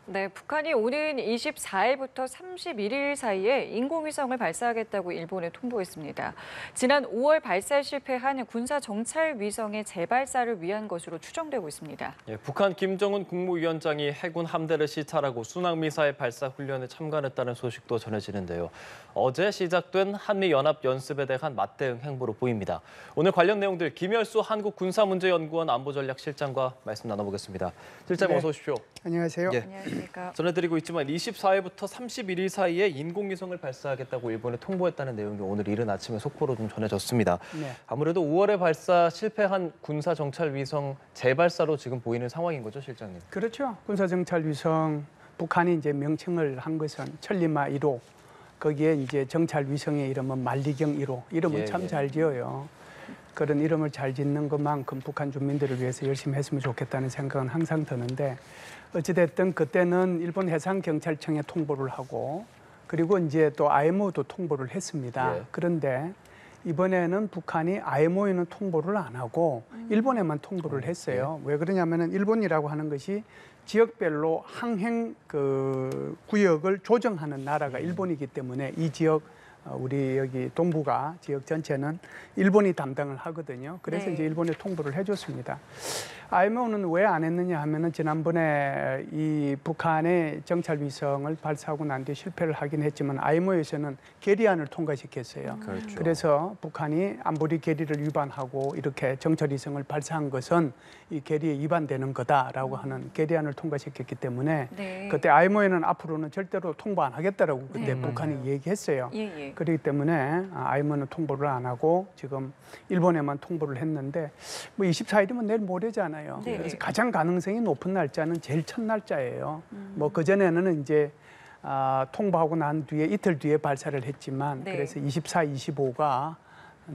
네, 북한이 오는 24일부터 31일 사이에 인공위성을 발사하겠다고 일본에 통보했습니다. 지난 5월 발사에 실패한 군사 정찰 위성의 재발사를 위한 것으로 추정되고 있습니다. 예, 북한 김정은 국무위원장이 해군 함대를 시찰하고 순항미사일 발사 훈련에 참관했다는 소식도 전해지는데요. 어제 시작된 한미연합연습에 대한 맞대응 행보로 보입니다. 오늘 관련 내용들 김열수 한국군사문제연구원 안보전략실장과 말씀 나눠보겠습니다. 실장님 어서 오십시오. 안녕하세요. 예. 안녕하십니까. 전해드리고 있지만 24일부터 31일 사이에 인공위성을 발사하겠다고 일본에 통보했다는 내용이 오늘 이른 아침에 속보로 좀 전해졌습니다. 네. 아무래도 5월에 발사 실패한 군사 정찰 위성 재발사로 지금 보이는 상황인 거죠, 실장님? 그렇죠. 군사정찰 위성 북한이 이제 명칭을 한 것은 천리마 1호. 거기에 이제 정찰 위성의 이름은 만리경 1호. 이름은 참 잘 지어요. 그런 이름을 잘 짓는 것만큼 북한 주민들을 위해서 열심히 했으면 좋겠다는 생각은 항상 드는데 어찌됐든 그때는 일본 해상경찰청에 통보를 하고 그리고 이제 또 IMO도 통보를 했습니다. 예. 그런데 이번에는 북한이 IMO에는 통보를 안 하고 일본에만 통보를 했어요. 왜 그러냐면은 일본이라고 하는 것이 지역별로 항행 그 구역을 조정하는 나라가 일본이기 때문에 이 지역 우리 여기 동북아 지역 전체는 일본이 담당을 하거든요. 그래서 네. 이제 일본에 통보를 해줬습니다. IMO는 왜 안 했느냐 하면은 지난번에 이 북한의 정찰 위성을 발사하고 난 뒤에 실패를 하긴 했지만 IMO에서는 결의안을 통과시켰어요. 그렇죠. 그래서 북한이 안보리 결의를 위반하고 이렇게 정찰 위성을 발사한 것은 이 결의에 위반되는 거다라고 하는 결의안을 통과시켰기 때문에 네. 그때 IMO에는 앞으로는 절대로 통보 안 하겠다라고 그때 북한이 얘기했어요. 예. 그렇기 때문에 IMO는 통보를 안 하고 지금 일본에만 통보를 했는데 뭐 24일이면 내일 모레잖아요. 네. 그래서 가장 가능성이 높은 날짜는 제일 첫 날짜예요. 뭐 그전에는 이제 통보하고 난 뒤에 이틀 뒤에 발사를 했지만 네. 그래서 24, 25가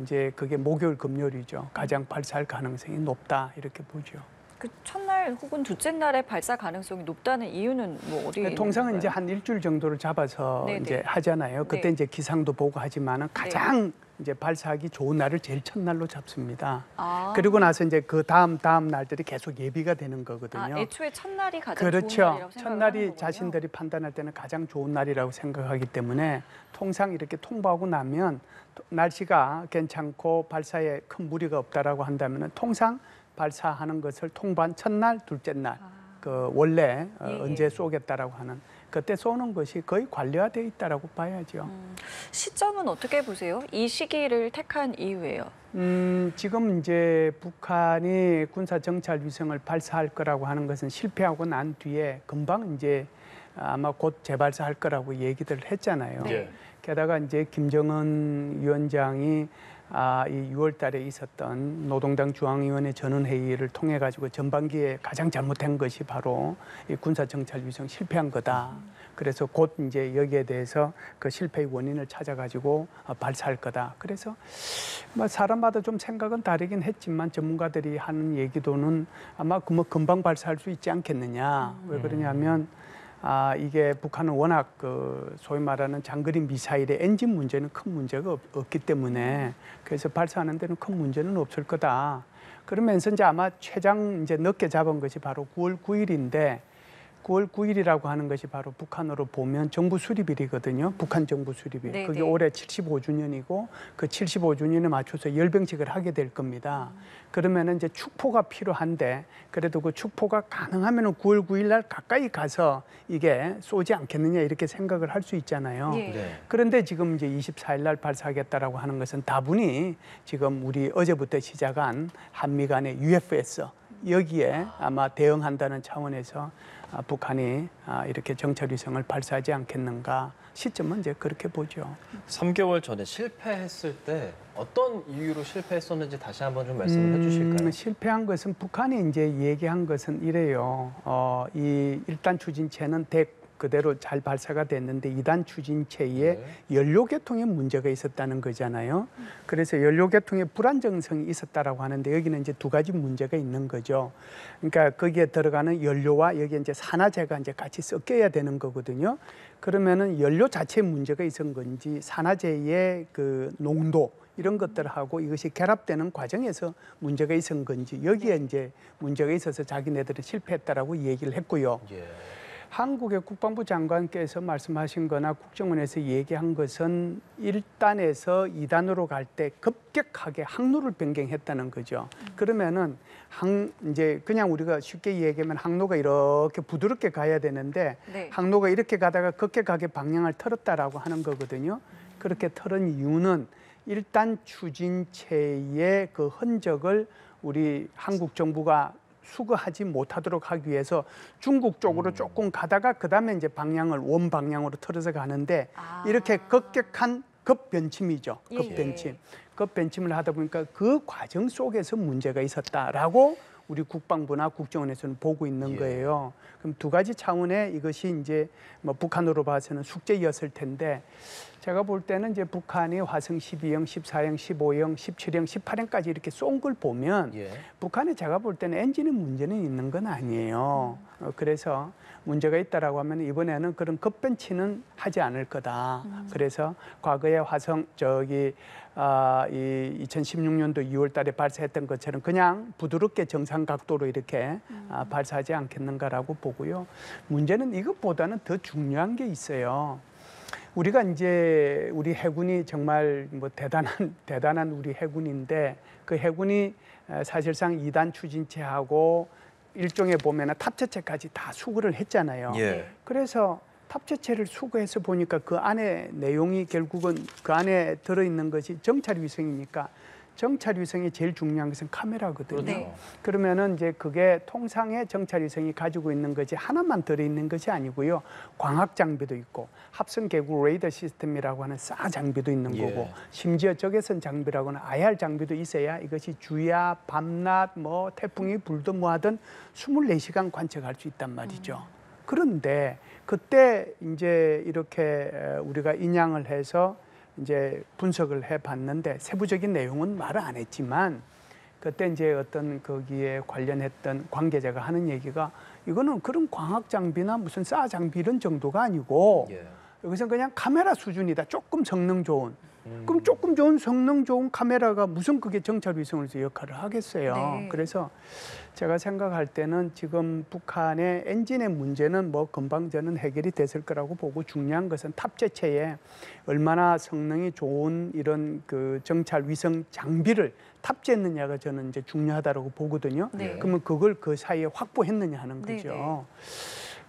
이제 그게 목요일 금요일이죠. 가장 발사할 가능성이 높다 이렇게 보죠. 그 첫날 혹은 둘째 날에 발사 가능성이 높다는 이유는 뭐 어디에 있는 통상은 이제 건가요? 한 일주일 정도를 잡아서 네네. 이제 하잖아요. 그때 네. 이제 기상도 보고 하지만은 가장 이제 발사하기 좋은 날을 제일 첫날로 잡습니다. 아. 그리고 나서 이제 그 다음 날들이 계속 예비가 되는 거거든요. 애초에 첫날이 가장 좋은 그렇죠. 날이라고 생각을 하는 첫날이 거군요. 자신들이 판단할 때는 가장 좋은 날이라고 생각하기 때문에 통상 이렇게 통보하고 나면 날씨가 괜찮고 발사에 큰 무리가 없다라고 한다면 통상 발사하는 것을 통보한 첫날, 둘째 날, 그 원래 언제 쏘겠다라고 하는 그때 쏘는 것이 거의 관리화되어 있다라고 봐야죠. 시점은 어떻게 보세요? 이 시기를 택한 이유예요. 지금 이제 북한이 군사 정찰 위성을 발사할 거라고 하는 것은 실패하고 난 뒤에 금방 이제 아마 곧 재발사할 거라고 얘기들 했잖아요. 네. 게다가 이제 김정은 위원장이 이 6월 달에 있었던 노동당 중앙위원회 전원회의를 통해 가지고 전반기에 가장 잘못한 것이 바로 이 군사 정찰 위성 실패한 거다. 그래서 곧 이제 여기에 대해서 그 실패의 원인을 찾아 가지고 발사할 거다. 그래서 뭐 사람마다 좀 생각은 다르긴 했지만 전문가들이 하는 얘기도는 아마 뭐 금방 발사할 수 있지 않겠느냐. 왜 그러냐면 이게 북한은 워낙 그 소위 말하는 장거리 미사일의 엔진 문제는 큰 문제가 없기 때문에 그래서 발사하는 데는 큰 문제는 없을 거다. 그러면서 이제 아마 최장 이제 늦게 잡은 것이 바로 9월 9일인데 9월 9일이라고 하는 것이 바로 북한으로 보면 정부 수립일이거든요. 북한 정부 수립일. 네네. 그게 올해 75주년이고 그 75주년에 맞춰서 열병식을 하게 될 겁니다. 그러면은 이제 축포가 필요한데 그래도 그 축포가 가능하면은 9월 9일 날 가까이 가서 이게 쏘지 않겠느냐 이렇게 생각을 할 수 있잖아요. 예. 네. 그런데 지금 이제 24일 날 발사하겠다라고 하는 것은 다분히 지금 우리 어제부터 시작한 한미 간의 UFS 여기에 아마 대응한다는 차원에서 북한이 이렇게 정찰 위성을 발사하지 않겠는가 시점은 이제 그렇게 보죠. 3개월 전에 실패했을 때 어떤 이유로 실패했었는지 다시 한번 좀 말씀을 해주실까요? 실패한 것은 북한이 이제 얘기한 것은 이래요. 이 1단 추진체는 그대로 잘 발사가 됐는데 2단 추진체에 연료 계통에 문제가 있었다는 거잖아요. 그래서 연료 계통에 불안정성이 있었다라고 하는데 여기는 이제 두 가지 문제가 있는 거죠. 그러니까 거기에 들어가는 연료와 여기에 이제 산화제가 이제 같이 섞여야 되는 거거든요. 그러면은 연료 자체에 문제가 있은 건지 산화제의 그 농도 이런 것들하고 이것이 결합되는 과정에서 문제가 있은 건지 여기에 이제 문제가 있어서 자기네들은 실패했다라고 얘기를 했고요. 예. 한국의 국방부 장관께서 말씀하신 거나 국정원에서 얘기한 것은 1단에서 2단으로 갈 때 급격하게 항로를 변경했다는 거죠. 그러면은 이제 그냥 우리가 쉽게 얘기하면 항로가 이렇게 부드럽게 가야 되는데 네. 항로가 이렇게 가다가 급격하게 방향을 틀었다라고 하는 거거든요. 그렇게 틀은 이유는 1단 추진체의 그 흔적을 우리 한국 정부가 수거하지 못하도록 하기 위해서 중국 쪽으로 조금 가다가 그다음에 이제 방향을 원 방향으로 틀어서 가는데 이렇게 급격한 급변침이죠. 예, 급변침. 예. 급변침을 하다 보니까 그 과정 속에서 문제가 있었다라고 우리 국방부나 국정원에서는 보고 있는 예. 거예요. 그럼 두 가지 차원의 이것이 이제 뭐 북한으로 봐서는 숙제였을 텐데 제가 볼 때는 이제 북한이 화성 12형, 14형, 15형, 17형, 18형까지 이렇게 쏜 걸 보면 예. 북한이 제가 볼 때는 엔진에 문제는 있는 건 아니에요. 그래서 문제가 있다라고 하면 이번에는 그런 급변치는 하지 않을 거다. 그래서 과거에 화성 이 2016년도 2월달에 발사했던 것처럼 그냥 부드럽게 정상 각도로 이렇게 발사하지 않겠는가라고 보고요. 문제는 이것보다는 더 중요한 게 있어요. 우리가 이제 우리 해군이 정말 뭐 대단한 우리 해군인데 그 해군이 사실상 2단 추진체하고 일종의 보면은 탑재체까지 다 수거를 했잖아요. 예. 그래서 탑재체를 수거해서 보니까 그 안에 내용이 결국은 그 안에 들어있는 것이 정찰 위성이니까 정찰 위성이 제일 중요한 것은 카메라거든요. 그렇죠. 네. 그러면은 이제 그게 통상의 정찰 위성이 가지고 있는 것이 하나만 들어있는 것이 아니고요. 광학 장비도 있고 합성 계구 레이더 시스템이라고 하는 사 장비도 있는 예. 거고 심지어 적외선 장비라고는 IR 장비도 있어야 이것이 주야 밤낮 뭐 태풍이 불든 뭐 하든 24시간 관측할 수 있단 말이죠. 그런데 그때 이제 이렇게 우리가 인양을 해서 이제 분석을 해봤는데 세부적인 내용은 말을 안 했지만 그때 이제 어떤 거기에 관련했던 관계자가 하는 얘기가 이거는 그런 광학 장비나 무슨 사 장비 이런 정도가 아니고 예. 여기서 그냥 카메라 수준이다. 조금 성능 좋은. 그럼 조금 좋은 성능 좋은 카메라가 무슨 그게 정찰 위성으로서 역할을 하겠어요. 네. 그래서 제가 생각할 때는 지금 북한의 엔진의 문제는 뭐 금방 저는 해결이 됐을 거라고 보고 중요한 것은 탑재체에 얼마나 성능이 좋은 이런 그 정찰 위성 장비를 탑재했느냐가 저는 이제 중요하다고 보거든요. 네. 그러면 그걸 그 사이에 확보했느냐 하는 거죠. 네.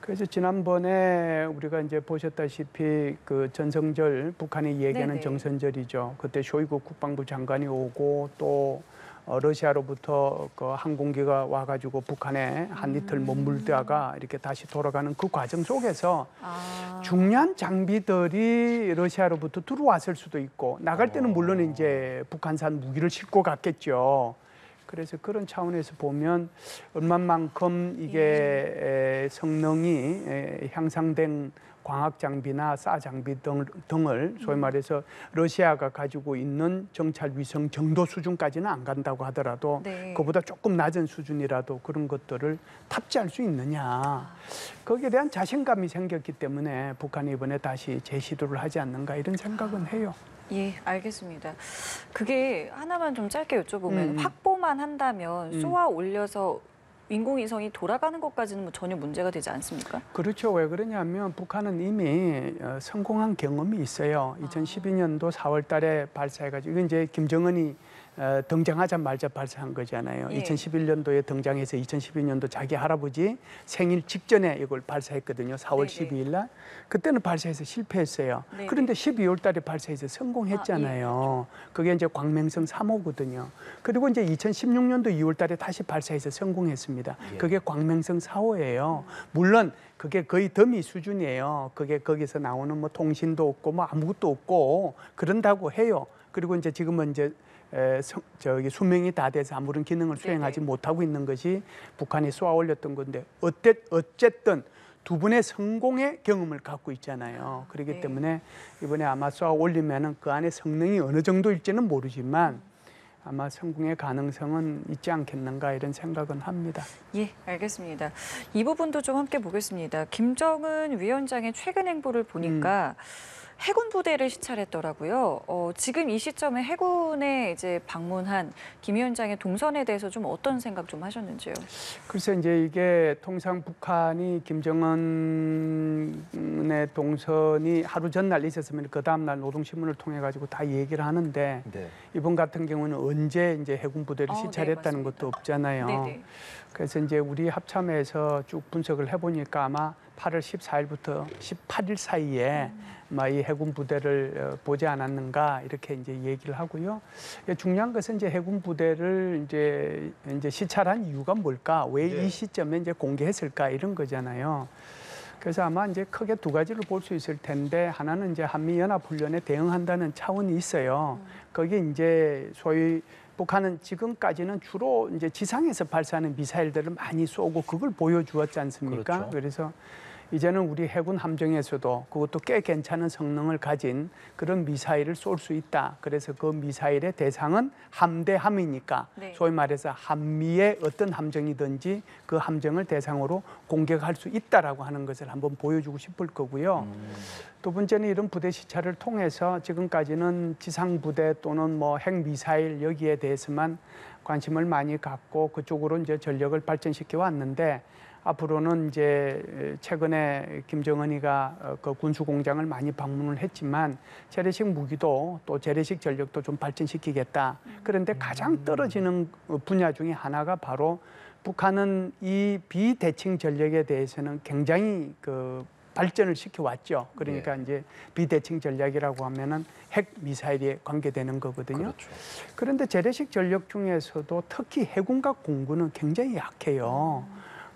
그래서 지난번에 우리가 이제 보셨다시피 그 전성절 북한이 얘기하는 네네. 정선절이죠. 그때 쇼이구 국방부 장관이 오고 또 러시아로부터 그 항공기가 와가지고 북한에 한 이틀 머물다가 이렇게 다시 돌아가는 그 과정 속에서 중요한 장비들이 러시아로부터 들어왔을 수도 있고 나갈 때는 물론 이제 북한산 무기를 싣고 갔겠죠. 그래서 그런 차원에서 보면 얼마만큼 이게 성능이 향상된 광학 장비나 사 장비 등을 소위 말해서 러시아가 가지고 있는 정찰 위성 정도 수준까지는 안 간다고 하더라도 네. 그보다 조금 낮은 수준이라도 그런 것들을 탑재할 수 있느냐. 거기에 대한 자신감이 생겼기 때문에 북한이 이번에 다시 재시도를 하지 않는가 이런 생각은 해요. 예, 알겠습니다. 그게 하나만 좀 짧게 여쭤보면 확보만 한다면 쏘아 올려서 인공위성이 돌아가는 것까지는 뭐 전혀 문제가 되지 않습니까? 그렇죠. 왜 그러냐면 북한은 이미 성공한 경험이 있어요. 2012년도 4월 달에 발사해가지고 이건 이제 김정은이 등장하자마자 발사한 거잖아요. 예. 2011년도에 등장해서 2012년도 자기 할아버지 생일 직전에 이걸 발사했거든요. 4월 네네. 12일 날. 그때는 발사해서 실패했어요. 네네. 그런데 12월 달에 발사해서 성공했잖아요. 그게 이제 광명성 3호거든요. 그리고 이제 2016년도 2월 달에 다시 발사해서 성공했습니다. 예. 그게 광명성 4호예요. 물론 그게 거의 더미 수준이에요. 그게 거기서 나오는 뭐 통신도 없고 뭐 아무것도 없고 그런다고 해요. 그리고 이제 지금은 이제 수명이 다 돼서 아무런 기능을 수행하지 못하고 있는 것이 북한이 쏘아 올렸던 건데 어쨌든 두 분의 성공의 경험을 갖고 있잖아요. 그렇기 네. 때문에 이번에 아마 쏘아 올리면은 그 안에 성능이 어느 정도일지는 모르지만 아마 성공의 가능성은 있지 않겠는가 이런 생각은 합니다. 예, 알겠습니다. 이 부분도 좀 함께 보겠습니다. 김정은 위원장의 최근 행보를 보니까 해군 부대를 시찰했더라고요. 지금 이 시점에 해군에 이제 방문한 김 위원장의 동선에 대해서 좀 어떤 생각 좀 하셨는지요? 글쎄 이제 이게 통상 북한이 김정은의 동선이 하루 전날 있었으면 그 다음 날 노동신문을 통해 가지고 다 얘기를 하는데 네. 이번 같은 경우는 언제 이제 해군 부대를 시찰했다는 네, 것도 없잖아요. 네네. 그래서 이제 우리 합참에서 쭉 분석을 해보니까 아마 8월 14일부터 18일 사이에 아마 이 해군 부대를 보지 않았는가 이렇게 이제 얘기를 하고요. 중요한 것은 이제 해군 부대를 이제 시찰한 이유가 뭘까? 왜 이 시점에 이제 공개했을까? 이런 거잖아요. 그래서 아마 이제 크게 두 가지를 볼 수 있을 텐데 하나는 이제 한미연합훈련에 대응한다는 차원이 있어요. 거기 이제 소위 북한은 지금까지는 주로 이제 지상에서 발사하는 미사일들을 많이 쏘고 그걸 보여주었지 않습니까? 그렇죠. 그래서 이제는 우리 해군 함정에서도 그것도 꽤 괜찮은 성능을 가진 그런 미사일을 쏠 수 있다. 그래서 그 미사일의 대상은 함대함이니까 네. 소위 말해서 한미의 어떤 함정이든지 그 함정을 대상으로 공격할 수 있다라고 하는 것을 한번 보여주고 싶을 거고요. 두 번째는 이런 부대 시찰을 통해서 지금까지는 지상 부대 또는 뭐 핵미사일 여기에 대해서만 관심을 많이 갖고 그쪽으로 이제 전력을 발전시켜 왔는데 앞으로는 이제 최근에 김정은이가 그 군수 공장을 많이 방문을 했지만 재래식 무기도 또 재래식 전력도 좀 발전시키겠다. 그런데 가장 떨어지는 분야 중에 하나가 바로 북한은 이 비대칭 전력에 대해서는 굉장히 그 발전을 시켜왔죠. 그러니까 이제 비대칭 전략이라고 하면은 핵 미사일에 관계되는 거거든요. 그렇죠. 그런데 재래식 전력 중에서도 특히 해군과 공군은 굉장히 약해요.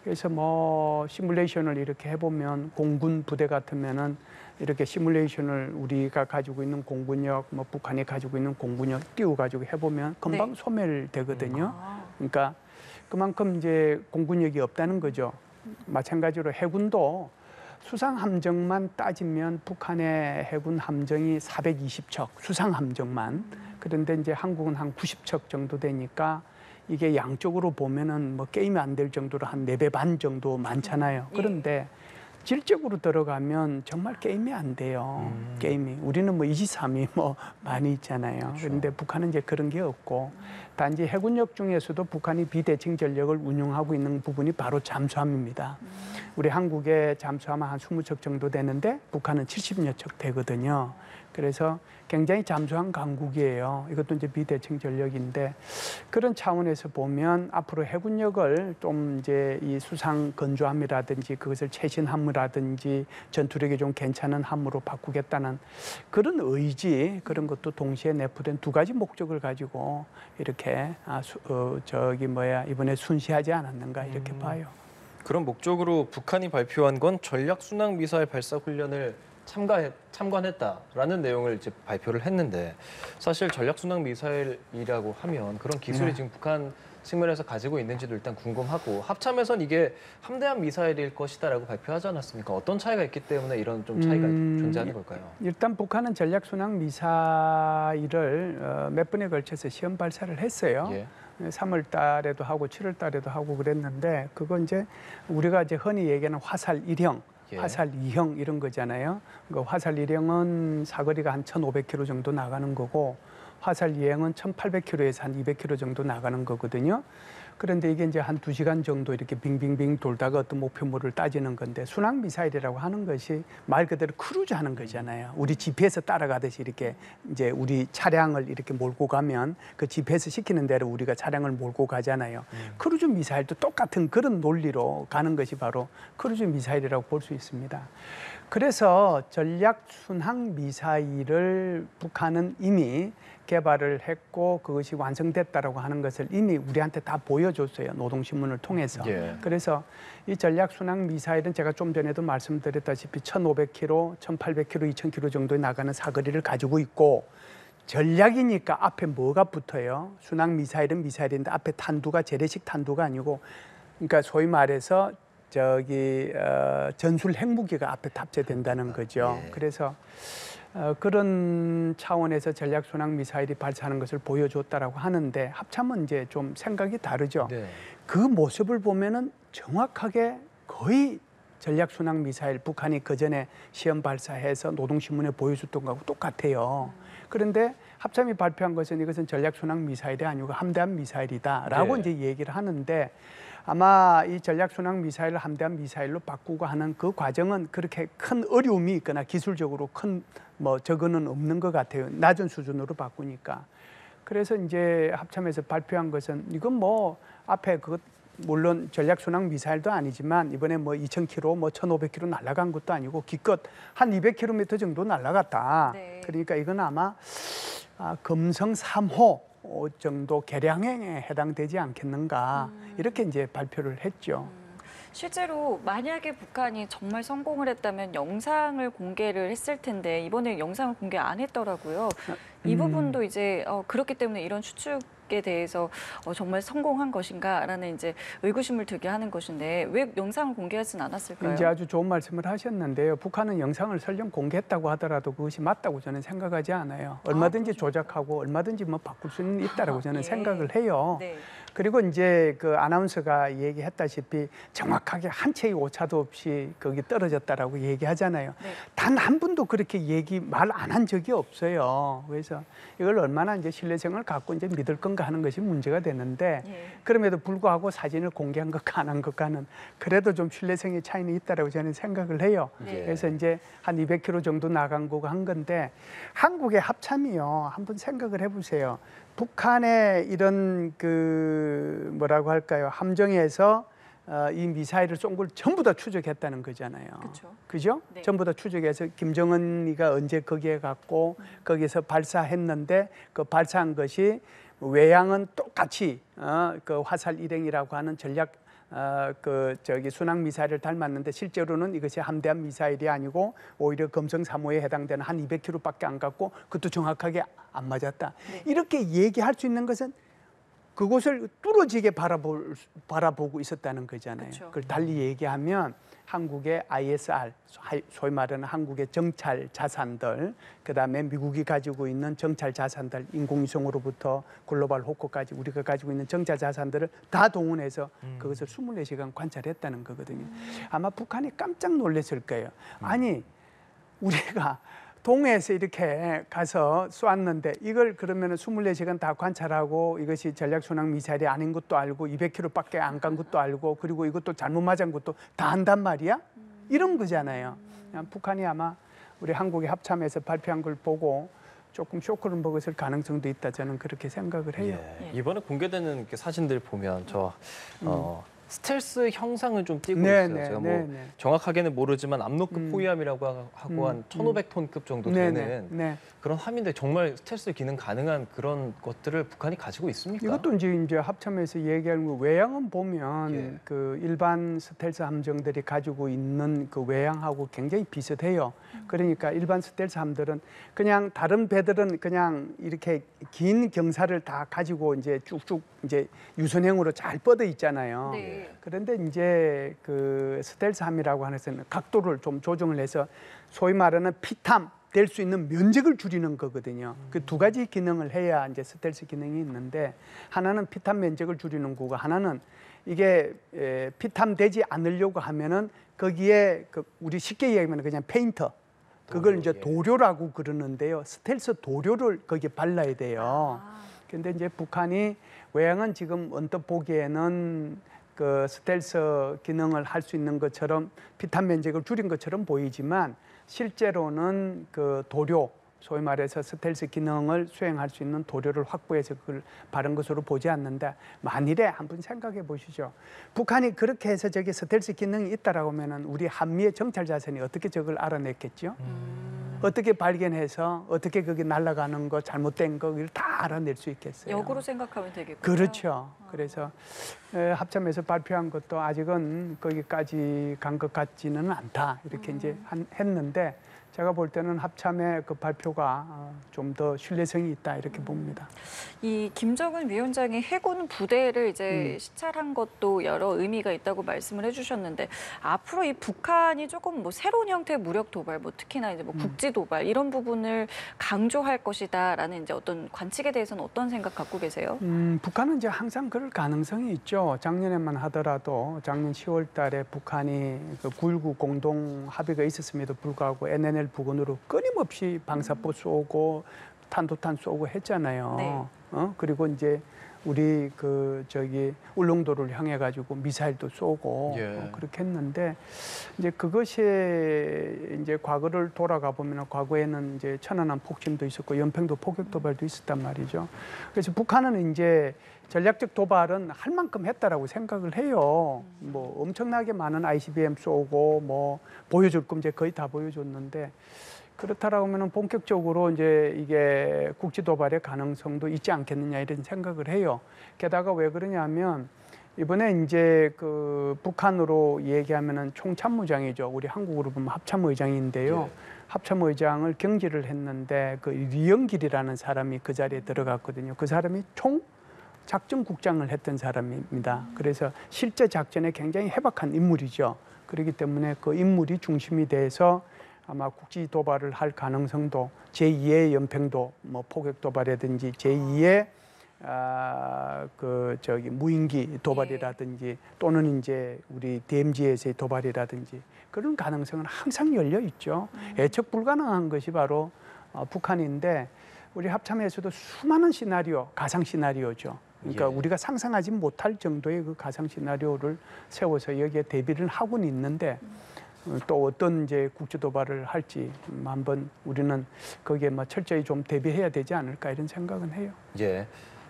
그래서 뭐 시뮬레이션을 이렇게 해보면 공군 부대 같으면은 이렇게 시뮬레이션을 우리가 가지고 있는 공군력, 뭐 북한이 가지고 있는 공군력 띄워가지고 해보면 금방 소멸되거든요. 그러니까 그만큼 이제 공군력이 없다는 거죠. 마찬가지로 해군도 수상 함정만 따지면 북한의 해군 함정이 420척, 수상 함정만. 그런데 이제 한국은 한 90척 정도 되니까 이게 양쪽으로 보면은 뭐 게임이 안 될 정도로 한 4배 반 정도 많잖아요. 그런데 질적으로 들어가면 정말 게임이 안 돼요. 게임이. 우리는 뭐 2지3이 뭐 많이 있잖아요. 그렇죠. 그런데 북한은 이제 그런 게 없고 단지 해군력 중에서도 북한이 비대칭 전력을 운용하고 있는 부분이 바로 잠수함입니다. 우리 한국의 잠수함은 한 20척 정도 되는데 북한은 70여 척 되거든요. 그래서 굉장히 잠수함 강국이에요. 이것도 이제 비대칭 전력인데 그런 차원에서 보면 앞으로 해군력을 좀 이제 이 수상 건조함이라든지 그것을 최신함이라든지 전투력이 좀 괜찮은 함으로 바꾸겠다는 그런 의지 그런 것도 동시에 내포된 두 가지 목적을 가지고 이렇게 이번에 순시하지 않았는가 이렇게 봐요. 그런 목적으로 북한이 발표한 건 전략 순항 미사일 발사 훈련을 참관했다라는 내용을 이제 발표를 했는데 사실 전략 순항 미사일이라고 하면 그런 기술이 지금 북한 측면에서 가지고 있는지도 일단 궁금하고 합참에선 이게 함대함 미사일일 것이다라고 발표하지 않았습니까? 어떤 차이가 있기 때문에 이런 좀 차이가 존재하는 걸까요? 일단 북한은 전략 순항 미사일을 몇 번에 걸쳐서 시험 발사를 했어요. 3월 달에도 하고 7월 달에도 하고 그랬는데 그건 이제 우리가 이제 흔히 얘기하는 화살 1형 화살 2형 이런 거잖아요. 그 화살 1형은 사거리가 한 1,500km 정도 나가는 거고 화살 2형은 1,800km에서 한 200km 정도 나가는 거거든요. 그런데 이게 이제 한 2시간 정도 이렇게 빙빙빙 돌다가 어떤 목표물을 따지는 건데 순항 미사일이라고 하는 것이 말 그대로 크루즈 하는 거잖아요. 우리 GPS 따라가듯이 이렇게 이제 우리 차량을 이렇게 몰고 가면 그 GPS 시키는 대로 우리가 차량을 몰고 가잖아요. 크루즈 미사일도 똑같은 그런 논리로 가는 것이 바로 크루즈 미사일이라고 볼 수 있습니다. 그래서 전략 순항 미사일을 북한은 이미 개발을 했고 그것이 완성됐다라고 하는 것을 이미 우리한테 다 보여줬어요. 노동신문을 통해서. 그래서 이 전략 순항 미사일은 제가 좀 전에도 말씀드렸다시피 1,500km, 1,800km, 2,000km 정도에 나가는 사거리를 가지고 있고 전략이니까 앞에 뭐가 붙어요? 순항 미사일은 미사일인데 앞에 탄두가 재래식 탄두가 아니고 그러니까 소위 말해서 전술 핵무기가 앞에 탑재된다는 거죠. 그래서 그런 차원에서 전략 순항 미사일이 발사하는 것을 보여줬다라고 하는데 합참은 이제 좀 생각이 다르죠. 그 모습을 보면은 정확하게 거의 전략순항 미사일 북한이 그전에 시험 발사해서 노동신문에 보여줬던 거하고 똑같아요. 그런데 합참이 발표한 것은 이것은 전략순항 미사일이 아니고 함대함 미사일이다라고 네. 이제 얘기를 하는데 아마 이 전략순항 미사일을 함대함 미사일로 바꾸고 하는 그 과정은 그렇게 큰 어려움이 있거나 기술적으로 큰 뭐 저거는 없는 것 같아요. 낮은 수준으로 바꾸니까. 그래서 이제 합참에서 발표한 것은 이건 뭐 앞에 그것 물론 전략순항 미사일도 아니지만 이번에 뭐 2,000km, 뭐 1,500km 날아간 것도 아니고 기껏 한 200km 정도 날아갔다. 네. 그러니까 이건 아마 금성 3호 정도 개량에 해당되지 않겠는가 이렇게 이제 발표를 했죠. 실제로 만약에 북한이 정말 성공을 했다면 영상을 공개를 했을 텐데 이번에 영상을 공개 안 했더라고요. 이 부분도 이제 그렇기 때문에 이런 추측에 대해서 정말 성공한 것인가라는 이제 의구심을 들게 하는 것인데 왜 영상을 공개하진 않았을까요? 이제 아주 좋은 말씀을 하셨는데요. 북한은 영상을 설령 공개했다고 하더라도 그것이 맞다고 저는 생각하지 않아요. 얼마든지 조작하고 얼마든지 뭐 바꿀 수는 있다라고 저는 예. 생각을 해요. 네. 그리고 이제 그 아나운서가 얘기했다시피 정확하게 한 채의 오차도 없이 거기 떨어졌다라고 얘기하잖아요. 네. 단 한 분도 그렇게 말 안 한 적이 없어요. 그래서 이걸 얼마나 이제 신뢰성을 갖고 이제 믿을 건가 하는 것이 문제가 되는데 예. 그럼에도 불구하고 사진을 공개한 것과 안 한 것과는 그래도 좀 신뢰성의 차이는 있다라고 저는 생각을 해요. 네. 그래서 이제 한 200km 정도 나간 거고 한 건데 한국의 합참이요. 한번 생각을 해보세요. 북한의 이런 그 뭐라고 할까요? 함정에서 이 미사일을 쏜 걸 전부 다 추적했다는 거잖아요. 그렇죠. 그죠? 네. 전부 다 추적해서 김정은이가 언제 거기에 갔고 거기서 발사했는데 그 발사한 것이 외양은 똑같이 그 화살 일행이라고 하는 전략 순항 미사일을 닮았는데 실제로는 이것이 함대함 미사일이 아니고 오히려 금성 3호에 해당되는 한 200km밖에 안 갔고 그것도 정확하게 안 맞았다. 네. 이렇게 얘기할 수 있는 것은 그곳을 뚫어지게 바라보고 있었다는 거잖아요. 그렇죠. 그걸 달리 얘기하면 한국의 ISR, 소위 말하는 한국의 정찰 자산들, 그다음에 미국이 가지고 있는 정찰 자산들, 인공위성으로부터 글로벌 호크까지 우리가 가지고 있는 정찰 자산들을 다 동원해서 그것을 24시간 관찰했다는 거거든요. 아마 북한이 깜짝 놀랐을 거예요. 아니, 우리가 동해에서 이렇게 가서 쏘았는데 이걸 그러면 24시간 다 관찰하고 이것이 전략순항 미사일이 아닌 것도 알고 200km밖에 안 간 것도 알고 그리고 이것도 잘못 맞은 것도 다 안단 말이야? 이런 거잖아요. 북한이 아마 우리 한국의 합참에서 발표한 걸 보고 조금 쇼크를 먹었을 가능성도 있다 저는 그렇게 생각을 해요. 예. 이번에 공개되는 이렇게 사진들 보면 스텔스 형상을 좀 띄고 네, 있어요. 네, 제가 네, 뭐 네. 정확하게는 모르지만 압록급 포위함이라고 하고 한 1,500톤급 정도 네, 되는 네, 네. 그런 함인데 정말 스텔스 기능 가능한 그런 것들을 북한이 가지고 있습니까? 이것도 이제 합참에서 얘기하는 거 외양은 보면 예. 그 일반 스텔스 함정들이 가지고 있는 그 외양하고 굉장히 비슷해요. 그러니까 일반 스텔스 함들은 그냥 다른 배들은 그냥 이렇게 긴 경사를 다 가지고 이제 쭉쭉 이제 유선형으로 잘 뻗어 있잖아요. 네. 그런데 이제 그 스텔스함이라고 하는 것은 각도를 좀 조정을 해서 소위 말하는 피탐 될 수 있는 면적을 줄이는 거거든요. 그 두 가지 기능을 해야 이제 스텔스 기능이 있는데 하나는 피탐 면적을 줄이는 거고 하나는 이게 피탐되지 않으려고 하면은 거기에 우리 쉽게 얘기하면 그냥 페인터 그걸 이제 도료라고 그러는데요. 스텔스 도료를 거기에 발라야 돼요. 근데 이제 북한이 외양은 지금 언뜻 보기에는 그 스텔스 기능을 할 수 있는 것처럼 피탄 면적을 줄인 것처럼 보이지만 실제로는 그 도료, 소위 말해서 스텔스 기능을 수행할 수 있는 도료를 확보해서 그걸 바른 것으로 보지 않는다. 만일에 한번 생각해 보시죠. 북한이 그렇게 해서 저기 스텔스 기능이 있다라고 하면은 우리 한미의 정찰 자산이 어떻게 저걸 알아냈겠죠? 어떻게 발견해서 어떻게 그게 날아가는 거 잘못된 거 이걸 다 알아낼 수 있겠어요. 역으로 생각하면 되겠군요. 그렇죠. 그래서 합참에서 발표한 것도 아직은 거기까지 간 것 같지는 않다 이렇게 이제 했는데 제가 볼 때는 합참의 그 발표가 좀 더 신뢰성이 있다 이렇게 봅니다. 이 김정은 위원장이 해군 부대를 이제 시찰한 것도 여러 의미가 있다고 말씀을 해주셨는데 앞으로 이 북한이 조금 뭐 새로운 형태의 무력 도발, 뭐 특히나 이제 뭐 국지 도발 이런 부분을 강조할 것이다라는 이제 어떤 관측에 대해서는 어떤 생각 갖고 계세요? 북한은 이제 항상 그걸 그럴 가능성이 있죠. 작년에만 하더라도 작년 10월 달에 북한이 그 9.19 공동 합의가 있었음에도 불구하고 NNL 부근으로 끊임없이 방사포 쏘고 탄도탄 쏘고 했잖아요. 네. 그리고 이제 우리 울릉도를 향해 가지고 미사일도 쏘고 예. 그렇게 했는데 이제 그것이 이제 과거를 돌아가 보면 과거에는 이제 천안함 폭침도 있었고 연평도 포격 도발도 있었단 말이죠. 그래서 북한은 이제 전략적 도발은 할 만큼 했다라고 생각을 해요. 뭐 엄청나게 많은 ICBM 쏘고 뭐 보여줄 거 이제 거의 다 보여줬는데 그렇다라고 하면 본격적으로 이제 이게 국지 도발의 가능성도 있지 않겠느냐 이런 생각을 해요. 게다가 왜 그러냐면 이번에 이제 그 북한으로 얘기하면은 총참모장이죠. 우리 한국으로 보면 합참의장인데요. 예. 합참의장을 경질을 했는데 그 리영길이라는 사람이 그 자리에 들어갔거든요. 그 사람이 총 작전국장을 했던 사람입니다. 그래서 실제 작전에 굉장히 해박한 인물이죠. 그렇기 때문에 그 인물이 중심이 돼서 아마 국지 도발을 할 가능성도 제2의 연평도 뭐 포격 도발이라든지 제2의 무인기 도발이라든지 또는 이제 우리 DMZ에서의 도발이라든지 그런 가능성은 항상 열려 있죠. 예측 불가능한 것이 바로 북한인데 우리 합참에서도 수많은 시나리오, 가상 시나리오죠. 그러니까 예. 우리가 상상하지 못할 정도의 그 가상 시나리오를 세워서 여기에 대비를 하고는 있는데 또 어떤 이제 국제 도발을 할지 한번 우리는 거기에 철저히 좀 대비해야 되지 않을까 이런 생각은 해요. 예.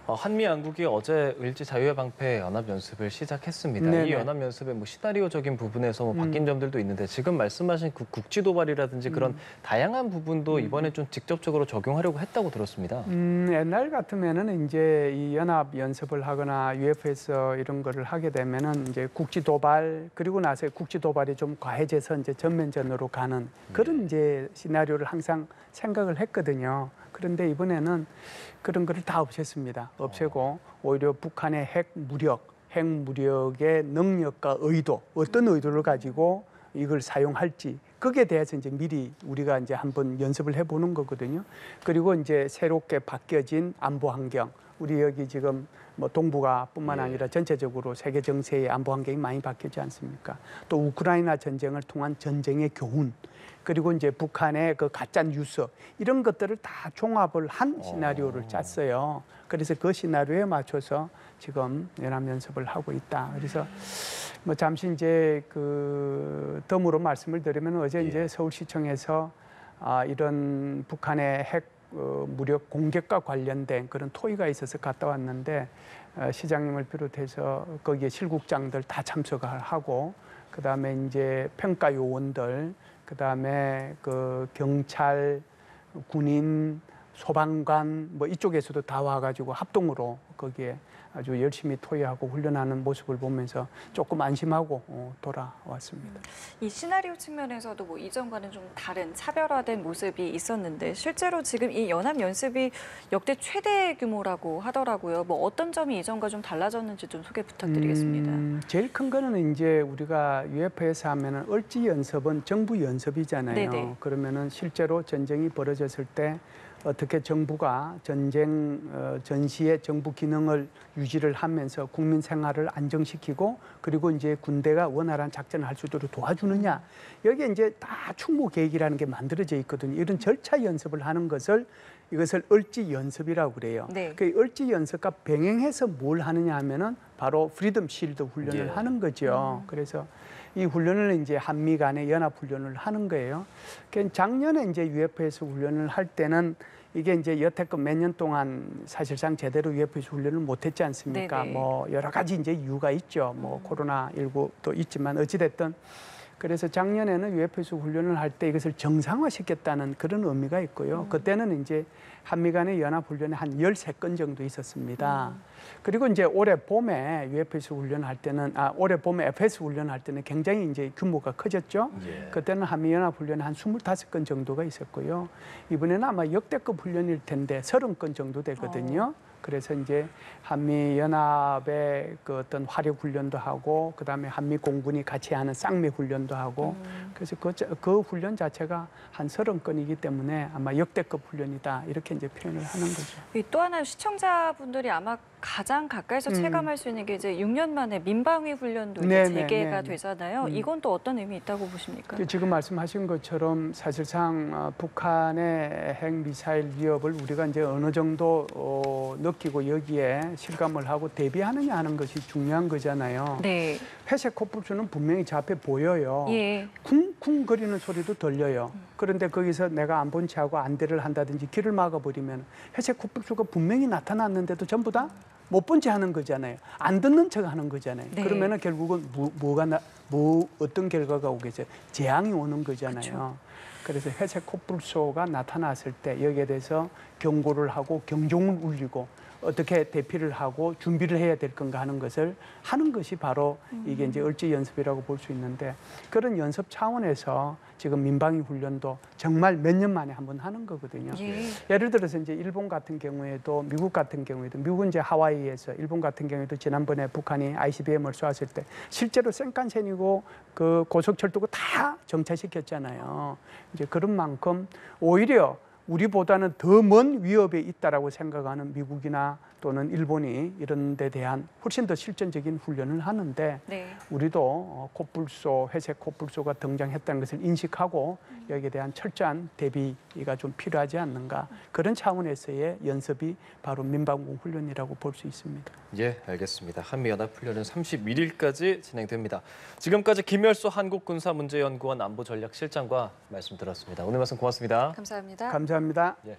한미 양국이 어제 을지 자유의 방패 연합 연습을 시작했습니다. 네네. 이 연합 연습의 시나리오적인 부분에서 바뀐 점들도 있는데 지금 말씀하신 그 국지 도발이라든지 그런 다양한 부분도 이번에 좀 직접적으로 적용하려고 했다고 들었습니다. 옛날 같으면은 이제 이 연합 연습을 하거나 UF에서 이런 거를 하게 되면은 이제 국지 도발 그리고 나서 국지 도발이 좀 과해져서 이제 전면전으로 가는 그런 이제 시나리오를 항상 생각을 했거든요. 그런데 이번에는 그런 거를 다 없앴습니다. 없애고 오히려 북한의 핵 무력의 능력과 의도, 어떤 의도를 가지고 이걸 사용할지 거기에 대해서 이제 미리 우리가 이제 한번 연습을 해보는 거거든요. 그리고 이제 새롭게 바뀌어진 안보 환경, 우리 여기 지금 뭐 동북아뿐만 아니라 전체적으로 세계 정세의 안보 환경이 많이 바뀌지 않습니까? 또 우크라이나 전쟁을 통한 전쟁의 교훈. 그리고 이제 북한의 그 가짜 뉴스 이런 것들을 다 종합을 한 시나리오를 짰어요. 그래서 그 시나리오에 맞춰서 지금 연합 연습을 하고 있다. 그래서 뭐 잠시 이제 그 덤으로 말씀을 드리면 어제 이제 서울시청에서 이런 북한의 핵 무력 공격과 관련된 그런 토의가 있어서 갔다 왔는데 시장님을 비롯해서 거기에 실국장들 다 참석을 하고 그다음에 이제 평가 요원들 그다음에 그 경찰, 군인, 소방관 뭐 이쪽에서도 다 와가지고 합동으로 거기에 아주 열심히 토의하고 훈련하는 모습을 보면서 조금 안심하고 돌아왔습니다. 이 시나리오 측면에서도 뭐 이전과는 좀 다른 차별화된 모습이 있었는데 실제로 지금 이 연합 연습이 역대 최대 규모라고 하더라고요. 뭐 어떤 점이 이전과 좀 달라졌는지 좀 소개 부탁드리겠습니다. 제일 큰 거는 이제 우리가 UF에서 하면은 을지 연습은 정부 연습이잖아요. 네네. 그러면은 실제로 전쟁이 벌어졌을 때 어떻게 정부가 전시의 정부 기능을 유지를 하면서 국민 생활을 안정시키고 그리고 이제 군대가 원활한 작전을 할 수 있도록 도와주느냐. 여기에 이제 다 충무 계획이라는 게 만들어져 있거든요. 이런 절차 연습을 하는 이것을 을지 연습이라고 그래요. 네. 그 을지 연습과 병행해서 뭘 하느냐 하면은 바로 프리덤 실드 훈련을 하는 거죠. 그래서 이 훈련을 이제 한미 간의 연합 훈련을 하는 거예요. 작년에 이제 UF에서 훈련을 할 때는 이게 이제 여태껏 몇 년 동안 사실상 제대로 UF에서 훈련을 못 했지 않습니까? 네네. 뭐 여러 가지 이제 이유가 있죠. 뭐 코로나19도 있지만 어찌됐든 그래서 작년에는 UF에서 훈련을 할 때 이것을 정상화시켰다는 그런 의미가 있고요. 그때는 이제 한미 간의 연합 훈련이 한 13건 정도 있었습니다. 그리고 이제 올해 봄에 UF에서 훈련할 때는 올해 봄에 FS 훈련할 때는 굉장히 이제 규모가 커졌죠. 예. 그때는 한미 연합 훈련이 한 25건 정도가 있었고요. 이번에는 아마 역대급 훈련일 텐데 30건 정도 되거든요. 그래서 이제 한미 연합의 그 어떤 화력 훈련도 하고 그다음에 한미 공군이 같이 하는 쌍미 훈련도 하고 그래서 그 훈련 자체가 한 30건이기 때문에 아마 역대급 훈련이다 이렇게 이제 표현을 하는 거죠. 또 하나 시청자분들이 아마 가장 가까이서 체감할 수 있는 게 이제 6년 만에 민방위 훈련도 이제 네, 재개가 네. 되잖아요. 이건 또 어떤 의미 있다고 보십니까? 지금 말씀하신 것처럼 사실상 북한의 핵 미사일 위협을 우리가 이제 어느 정도 느끼고 여기에 실감을 하고 대비하느냐 하는 것이 중요한 거잖아요. 네. 회색 코뿔소는 분명히 저 앞에 보여요. 예. 쿵쿵 거리는 소리도 들려요. 그런데 거기서 내가 안 본 체하고 안대를 한다든지 길을 막아버리면 회색 코뿔소가 분명히 나타났는데도 전부 다 못 본 체 하는 거잖아요. 안 듣는 척 하는 거잖아요. 네. 그러면은 결국은 어떤 결과가 오겠어요? 재앙이 오는 거잖아요. 그렇죠. 그래서 회색 코뿔소가 나타났을 때 여기에 대해서 경고를 하고 경종을 울리고 어떻게 대피를 하고 준비를 해야 될 건가 하는 것을 하는 것이 바로 이게 이제 얼지 연습이라고 볼 수 있는데, 그런 연습 차원에서 지금 민방위 훈련도 정말 몇 년 만에 한번 하는 거거든요. 예. 예를 들어서 이제 일본 같은 경우에도 미국 같은 경우에도 미국은 이제 하와이에서, 일본 같은 경우에도 지난번에 북한이 ICBM을 쏘았을 때 실제로 센칸센이고 그 고속철도가 다 정차시켰잖아요. 이제 그런 만큼 오히려 우리보다는 더 먼 위협에 있다라고 생각하는 미국이나 또는 일본이 이런 데 대한 훨씬 더 실전적인 훈련을 하는데, 네. 우리도 코뿔소, 회색 코뿔소가 등장했다는 것을 인식하고 여기에 대한 철저한 대비가 좀 필요하지 않는가, 그런 차원에서의 연습이 바로 민방공 훈련이라고 볼 수 있습니다. 예, 알겠습니다. 한미연합훈련은 31일까지 진행됩니다. 지금까지 김열수 한국군사문제연구원 안보전략실장과 말씀 들었습니다. 오늘 말씀 고맙습니다. 감사합니다. 감사합니다. 예.